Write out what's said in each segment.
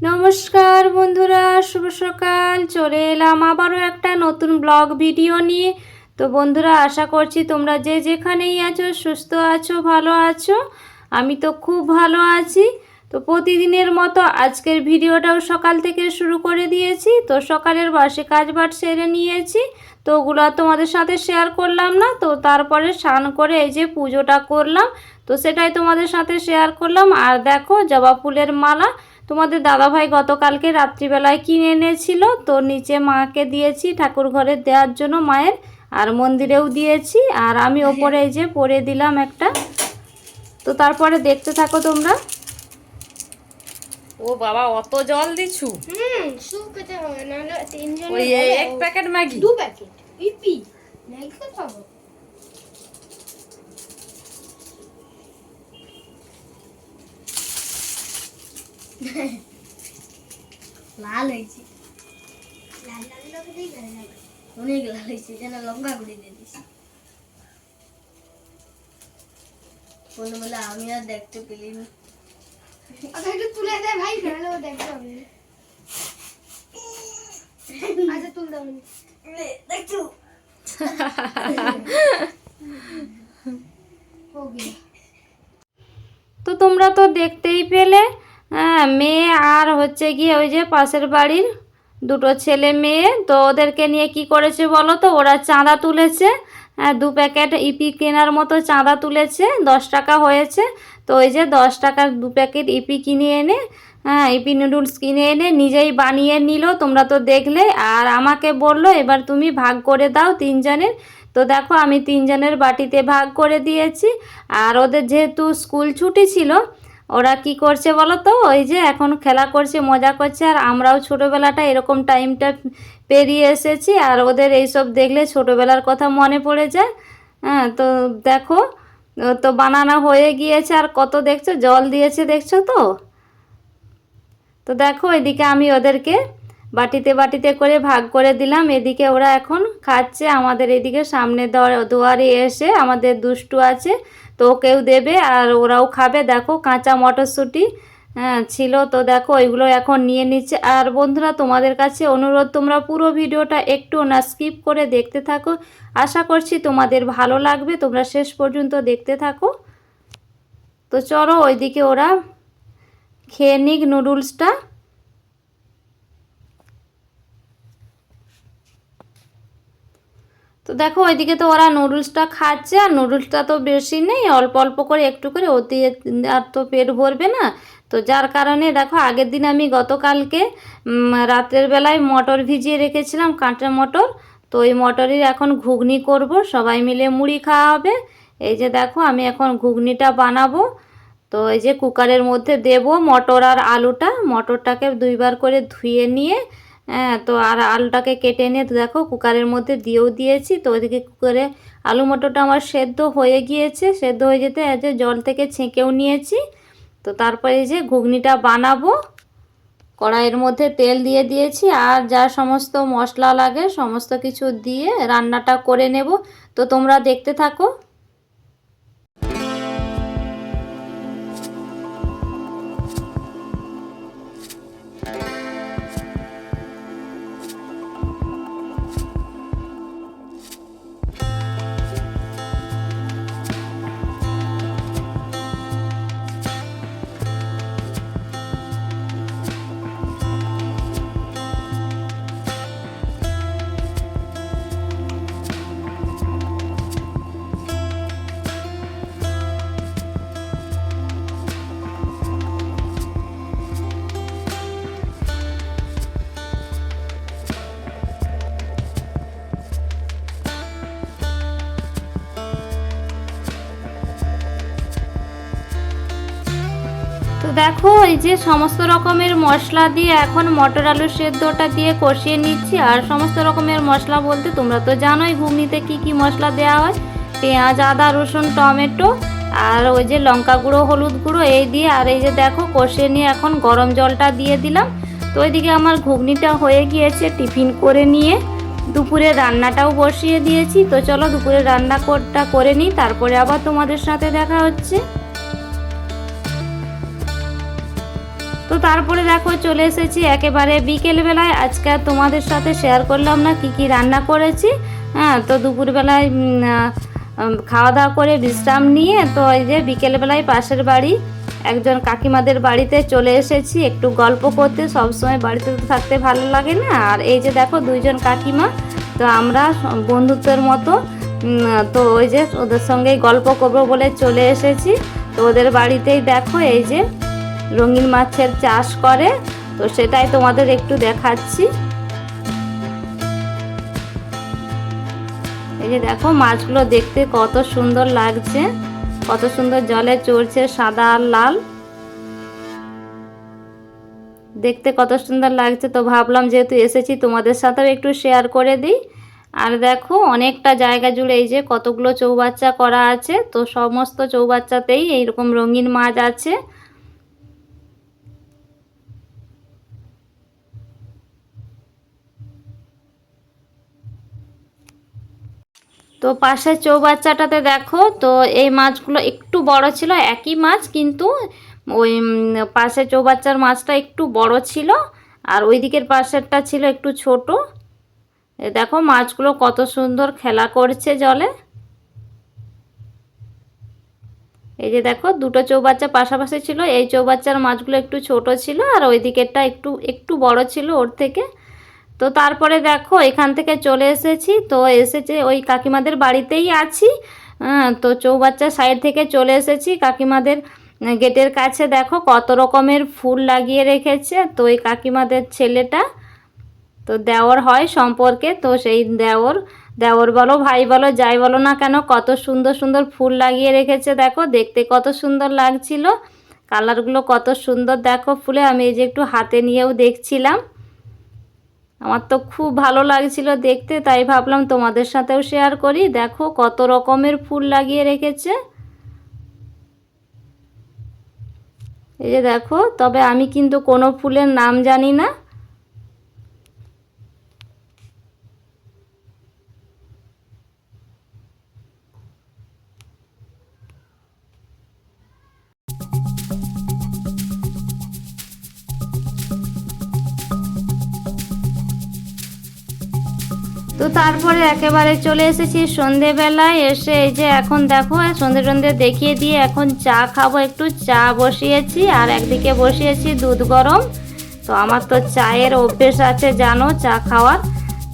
নমস্কার বন্ধুরা, শুভ সকাল। চলে এলাম আবারও একটা নতুন ব্লগ ভিডিও নিয়ে। তো বন্ধুরা, আশা করছি তোমরা যে যেখানেই আছো সুস্থ আছো, ভালো আছো। আমি তো খুব ভালো আছি। তো প্রতিদিনের মতো আজকের ভিডিওটাও সকাল থেকে শুরু করে দিয়েছি। তো সকালের বাসি কাজবাজ সেরে নিয়েছি, তো ওগুলো তোমাদের সাথে শেয়ার করলাম না। তো তারপরে স্নান করে এই যে পুজোটা করলাম, তো সেটাই তোমাদের সাথে শেয়ার করলাম। আর দেখো, জবা ফুলের মালা তোমাদের দাদাভাই গতকালকে রাত্রিবেলায় কিনে এনেছিল। তো নিচে মাকে দিয়েছি ঠাকুর ঘরে দেওয়ার জন্য মায়ের, আর মন্দিরেও দিয়েছি। আর আমি ওপরে এই যে পরে দিলাম একটা। তো তারপরে দেখতে থাকো তোমরা। ও বাবা, অত জল দিছু? শুকাতে হবে, নাহলে তিনজন ওই এক প্যাকেট ম্যাগি? 2 প্যাকেট ইপি ম্যাগি কত হবে? লাল হয়েছে, লাল লাল লোকে দিয়ে গেল, অনেক লাল হয়েছে, যেন লঙ্কা গুঁড়ি দিয়ে দিস। বলে বলে আমি আর দেখতে পেলিনি। আচ্ছা একটু তুলে দে ভাই, নাহলে ও দেখতে হবে। আচ্ছা তুল দাও, দেখছো हो गया। তো তোমরা তো দেখতেই পেলে, মেয়ে আর হচ্ছে গিয়ে ওই যে পাশের বাড়ির দুটো ছেলে মেয়ে, তো ওদেরকে নিয়ে কি করেছে বলো তো, ওরা চাঁদা তুলেছে। 2 প্যাকেট ইপি কেনার মতো চাঁদা তুলেছে, 10 টাকা হয়েছে। তো ওই যে 10 টাকার 2 প্যাকেট ইপি কিনে এনে, ইপি নুডলস কিনে এনে নিজেই বানিয়ে নিল, তোমরা তো দেখলে। আর আমাকে বললো এবার তুমি ভাগ করে দাও 3 জনের। তো দেখো, আমি 3 জনের বাটিতে ভাগ করে দিয়েছি। আর ওদের যেহেতু স্কুল ছুটি ছিল, ওরা কি করছে বলো তো, ওই যে এখন খেলা করছে, মজা করছে। আর আমরাও ছোটোবেলাটা এরকম টাইমটা পেরিয়ে এসেছি, আর ওদের এইসব দেখলে ছোটোবেলার কথা মনে পড়ে যায়। তো দেখো, তো বানানো হয়ে গিয়েছে। আর কত দেখছো, জল দিয়েছে দেখছো তো। তো দেখো, এদিকে আমি ওদেরকে বাটিতে বাটিতে করে ভাগ করে দিলাম। এদিকে ওরা এখন খাচ্ছে। আমাদের এদিকে সামনে দুয়ারে এসে আমাদের দুষ্টু আছে, তো ওকেও দেবে আর ওরাও খাবে। দেখো, কাঁচা মটরশুঁটি ছিল, তো দেখো ওইগুলো এখন নিয়ে নিচ্ছে। আর বন্ধুরা, তোমাদের কাছে অনুরোধ, তোমরা পুরো ভিডিওটা একটু না স্কিপ করে দেখতে থাকো। আশা করছি তোমাদের ভালো লাগবে, তোমরা শেষ পর্যন্ত দেখতে থাকো। তো চলো, ওইদিকে ওরা খেয়ে নিক নুডলসটা। তো দেখো, ওইদিকে তো ওরা নুডলসটা খাচ্ছে। আর নুডলসটা তো বেশি নেই, অল্প অল্প করে একটু করে, ওতে আর তো পেট ভরবে না। তো যার কারণে দেখো, আগের দিন আমি গতকালকে রাতের বেলায় মটর ভিজিয়ে রেখেছিলাম, কাঁচা মটর। তো ওই মটরের এখন ঘুগনি করব, সবাই মিলে মুড়ি খাওয়া হবে। এই যে দেখো, আমি এখন ঘুগনিটা বানাবো। তো এই যে কুকারের মধ্যে দেব মটর আর আলুটা। মটরটাকে 2 বার করে ধুয়ে নিয়ে, তো আর আলুটাকে কেটে নিয়ে দেখো কুকারের মধ্যে দিয়েও দিয়েছি। তো ওইদিকে কুকারে আলু মটরটা আমার সেদ্ধ হয়ে গিয়েছে, সেদ্ধ হয়ে যেতে এই যে জল থেকে ছেঁকেও নিয়েছি। তো তারপরে এই যে ঘুগনিটা বানাবো, কড়াইয়ের মধ্যে তেল দিয়ে দিয়েছি। আর যা সমস্ত মশলা লাগে সমস্ত কিছু দিয়ে রান্নাটা করে নেব। তো তোমরা দেখতে থাকো। তো দেখো, এই যে সমস্ত রকমের মশলা দিয়ে এখন মটর আলু সেদ্ধটা দিয়ে কষিয়ে নিচ্ছি। আর সমস্ত রকমের মশলা বলতে তোমরা তো জানোই ঘুগনিতে কি কি মশলা দেওয়া হয়, পেঁয়াজ, আদা, রসুন, টমেটো, আর ওই যে লঙ্কা গুঁড়ো, হলুদ গুঁড়ো, এই দিয়ে। আর এই যে দেখো, কষিয়ে নিয়ে এখন গরম জলটা দিয়ে দিলাম। তো ওইদিকে আমার ঘুগনিটা হয়ে গিয়েছে, টিফিন করে নিয়ে দুপুরে রান্নাটাও বসিয়ে দিয়েছি। তো চলো দুপুরে রান্নাটা করে নিই, তারপরে আবার তোমাদের সাথে দেখা হচ্ছে। তো তারপরে দেখো চলে এসেছি একেবারে বিকেলবেলায়। আজকে আর তোমাদের সাথে শেয়ার করলাম না কি কি রান্না করেছি। হ্যাঁ, তো দুপুরবেলায় খাওয়া দাওয়া করে বিশ্রাম নিয়ে তো এই যে বিকেলবেলায় পাশের বাড়ি একজন কাকিমাদের বাড়িতে চলে এসেছি একটু গল্প করতে। সবসময় বাড়িতে থাকতে ভালো লাগে না। আর এই যে দেখো দুইজন কাকিমা, তো আমরা বন্ধুত্বের মতো তো ওই যে ওদের সঙ্গেই গল্প করবো বলে চলে এসেছি। তো ওদের বাড়িতেই দেখো এই যে রঙিন মাছের চাষ করে, তো সেটাই তোমাদের একটু দেখাচ্ছি। এই যে দেখো মাছগুলো দেখতে কত সুন্দর লাগছে, কত সুন্দর জলে চড়ছে, সাদা আর লাল, দেখতে কত সুন্দর লাগছে। তো ভাবলাম যেহেতু এসেছি তোমাদের সাথেও একটু শেয়ার করে দিই। আর দেখো অনেকটা জায়গা জুড়ে এই যে কতগুলো চৌবাচ্চা করা আছে, তো সমস্ত চৌবাচ্চাতেই এইরকম রঙিন মাছ আছে। তো পাশের চৌবাচ্চাটাতে দেখো, তো এই মাছগুলো একটু বড় ছিল, একই মাছ কিন্তু ওই পাশের চৌবাচ্চার মাছটা একটু বড় ছিল আর ওই দিকের পাশেরটা ছিল একটু ছোট। দেখো মাছগুলো কত সুন্দর খেলা করছে জলে। এই যে দেখো দুটো চৌবাচ্চা পাশাপাশি ছিল, এই চৌবাচ্চার মাছগুলো একটু ছোট ছিল আর ওই দিকেরটা একটু একটু বড় ছিল ওর থেকে। তো তারপরে দেখো এখান থেকে চলে এসেছি, তো এসেছে ওই কাকিমাদের বাড়িতেই আছি। তো চৌবাচ্চা সাইড থেকে চলে এসেছি কাকিমাদের গেটের কাছে। দেখো কত রকমের ফুল লাগিয়ে রেখেছে। তো এই কাকিমাদের ছেলেটা তো দেওর হয় সম্পর্কে, তো সেই দেওর বলো ভাই বলো যাই বলো না কেন, কত সুন্দর সুন্দর ফুল লাগিয়ে রেখেছে। দেখো দেখতে কত সুন্দর লাগছিল, কালারগুলো কত সুন্দর দেখো ফুলে। আমি এই যে একটু হাতে নিয়েও দেখছিলাম, আমার তো খুব ভালো লাগছিল দেখতে, তাই ভাবলাম তোমাদের সাথেও শেয়ার করি। দেখো কত রকমের ফুল লাগিয়ে রেখেছে। এই যে দেখো, তবে আমি কিন্তু কোনো ফুলের নাম জানি না। তো তারপরে একেবারে চলে এসেছি সন্ধেবেলায়। এসে এই যে এখন দেখো সন্ধে দেখিয়ে দিয়ে এখন চা খাবো, একটু চা বসিয়েছি আর একদিকে বসিয়েছি দুধ গরম। তো আমার তো চায়ের অভ্যেস আছে জানো, চা খাওয়ার।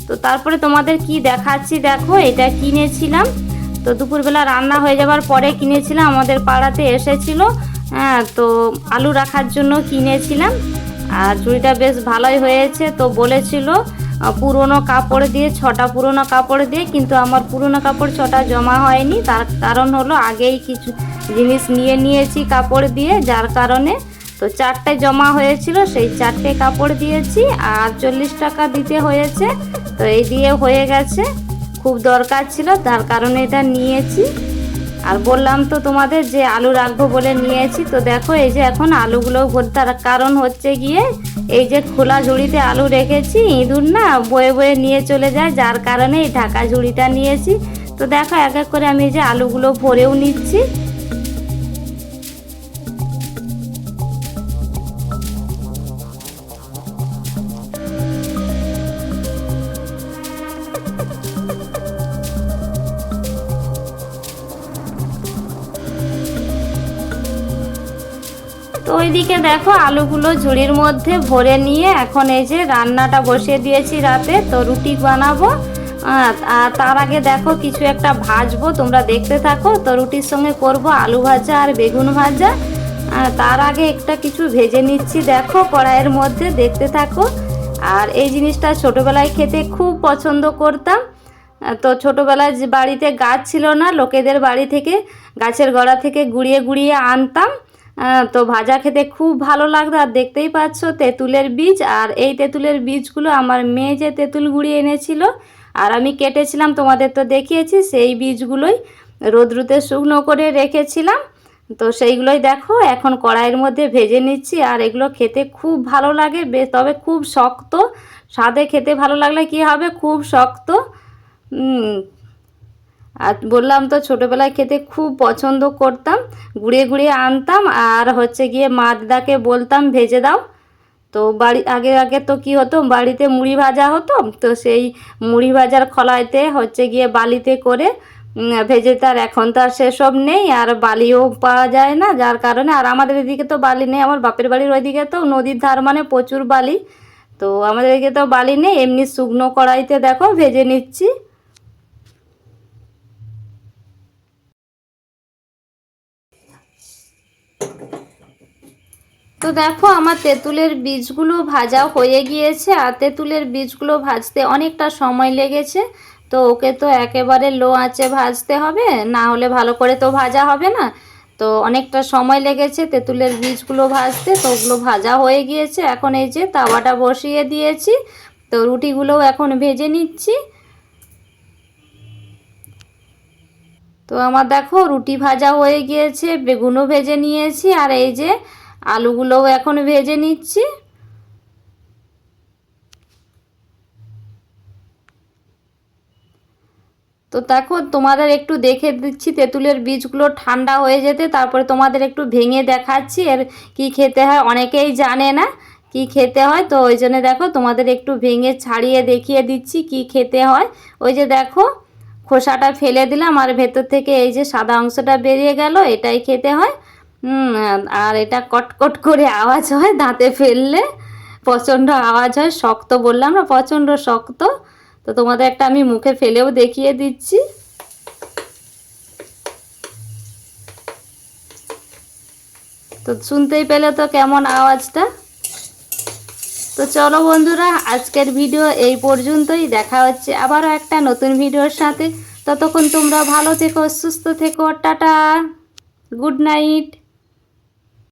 তো তারপরে তোমাদের কি দেখাচ্ছি দেখো, এটা কিনেছিলাম। তো দুপুরবেলা রান্না হয়ে যাবার পরে কিনেছিলাম, আমাদের পাড়াতে এসেছিল। হ্যাঁ, তো আলু রাখার জন্য কিনেছিলাম আর ঝুড়িটা বেশ ভালোই হয়েছে। তো বলেছিল পুরনো কাপড় দিয়ে, 6টা পুরনো কাপড় দিয়ে, কিন্তু আমার পুরনো কাপড় 6টা জমা হয়নি। তার কারণ হলো আগেই কিছু জিনিস নিয়ে নিয়েছি কাপড় দিয়ে, যার কারণে তো 4টে জমা হয়েছিল, সেই 4টে কাপড় দিয়েছি আর 40 টাকা দিতে হয়েছে। তো এই দিয়ে হয়ে গেছে, খুব দরকার ছিল তার কারণে এটা নিয়েছি। আর বললাম তো তোমাদের যে আলু রাখবো বলে নিয়েছি। তো দেখো এই যে এখন আলুগুলো ভর্তার কারণ হচ্ছে গিয়ে এই যে খোলা ঝুড়িতে আলু রেখেছি, ইঁদুর না বয়ে বয়ে নিয়ে চলে যায়, যার কারণে এই ঢাকা ঝুড়িটা নিয়েছি। তো দেখো এক এক করে আমি এই যে আলুগুলো ভরেও নিচ্ছি। তো ওইদিকে দেখো আলুগুলো ঝুড়ির মধ্যে ভরে নিয়ে এখন এই যে রান্নাটা বসিয়ে দিয়েছি রাতে। তো রুটি বানাবো আর তার আগে দেখো কিছু একটা ভাজবো, তোমরা দেখতে থাকো। তো রুটির সঙ্গে করব আলু ভাজা আর বেগুন ভাজা। তার আগে একটা কিছু ভেজে নিচ্ছি দেখো কড়াইয়ের মধ্যে, দেখতে থাকো। আর এই জিনিসটা ছোটোবেলায় খেতে খুব পছন্দ করতাম। তো ছোটোবেলায় যে বাড়িতে গাছ ছিল না, লোকেদের বাড়ি থেকে গাছের গোড়া থেকে গুড়িয়ে গুড়িয়ে আনতাম। তো ভাজা খেতে খুব ভালো লাগতো। আর দেখতেই পাচ্ছ তেঁতুলের বীজ, আর এই তেঁতুলের বীজগুলো আমার মেয়ে যে তেঁতুল গুঁড়িয়ে এনেছিল আর আমি কেটেছিলাম, তোমাদের তো দেখিয়েছি, সেই বীজগুলোই রোদ্রুতে শুকনো করে রেখেছিলাম। তো সেইগুলোই দেখো এখন কড়াইয়ের মধ্যে ভেজে নিচ্ছি। আর এগুলো খেতে খুব ভালো লাগে, তবে খুব শক্ত। স্বাদে খেতে ভালো লাগলে কি হবে, খুব শক্ত। আর বললাম তো ছোটোবেলায় খেতে খুব পছন্দ করতাম, গুঁড়িয়ে গুঁড়িয়ে আনতাম আর হচ্ছে গিয়ে মা দিদাকে বলতাম ভেজে দাও, তো বাড়ি আগে আগে তো কি হতো, বাড়িতে মুড়ি ভাজা হতো, তো সেই মুড়ি ভাজার খলাইতে হচ্ছে গিয়ে বালিতে করে ভেজে, তার এখন তো আর সেসব নেই, আর বালিও পাওয়া যায় না, যার কারণে আর আমাদের এদিকে তো বালি নেই। আমার বাপের বাড়ির ওইদিকে তো নদীর ধার মানে প্রচুর বালি, তো আমাদের এদিকে তো বালি নেই। এমনি শুকনো কড়াইতে দেখো ভেজে নিচ্ছি। তো দেখো আমার তেঁতুলের বীজগুলো ভাজা হয়ে গিয়েছে, আর তেঁতুলের বীজগুলো ভাজতে অনেকটা সময় লেগেছে। তো ওকে তো একেবারে লো আঁচে ভাজতে হবে, না হলে ভালো করে তো ভাজা হবে না। তো অনেকটা সময় লেগেছে তেঁতুলের বীজগুলো ভাজতে, তো ওগুলো ভাজা হয়ে গিয়েছে। এখন এই যে তাওয়াটা বসিয়ে দিয়েছি, তো রুটিগুলোও এখন ভেজে নিচ্ছি। তো আমার দেখো রুটি ভাজা হয়ে গিয়েছে, বেগুনও ভেজে নিয়েছি, আর এই যে আলুগুলোও এখন ভেজে নিচ্ছি। তো দেখো তোমাদের একটু দেখে দিচ্ছি তেঁতুলের বীজগুলো ঠান্ডা হয়ে যেতে, তারপরে তোমাদের একটু ভেঙে দেখাচ্ছি এর কি খেতে হয়। অনেকেই জানে না কি খেতে হয়, তো ওই জন্য দেখো তোমাদের একটু ভেঙে ছাড়িয়ে দেখিয়ে দিচ্ছি কি খেতে হয়। ওই যে দেখো খোসাটা ফেলে দিলাম, আর ভেতর থেকে এই যে সাদা অংশটা বেরিয়ে গেল, এটাই খেতে হয়। আর এটা কটকট করে আওয়াজ হয় দাঁতে ফেললে, প্রচণ্ড আওয়াজ হয়, শক্ত বললাম না, প্রচণ্ড শক্ত। তো তোমাদের একটা আমি মুখে ফেলেও দেখিয়ে দিচ্ছি। তো শুনতেই পেলে তো কেমন আওয়াজটা। তো চলো বন্ধুরা, আজকের ভিডিও এই পর্যন্তই। দেখা হচ্ছে আবারও একটা নতুন ভিডিওর সাথে। ততক্ষণ তোমরা ভালো থেকো, সুস্থ থেকো, টাটা, গুড নাইট।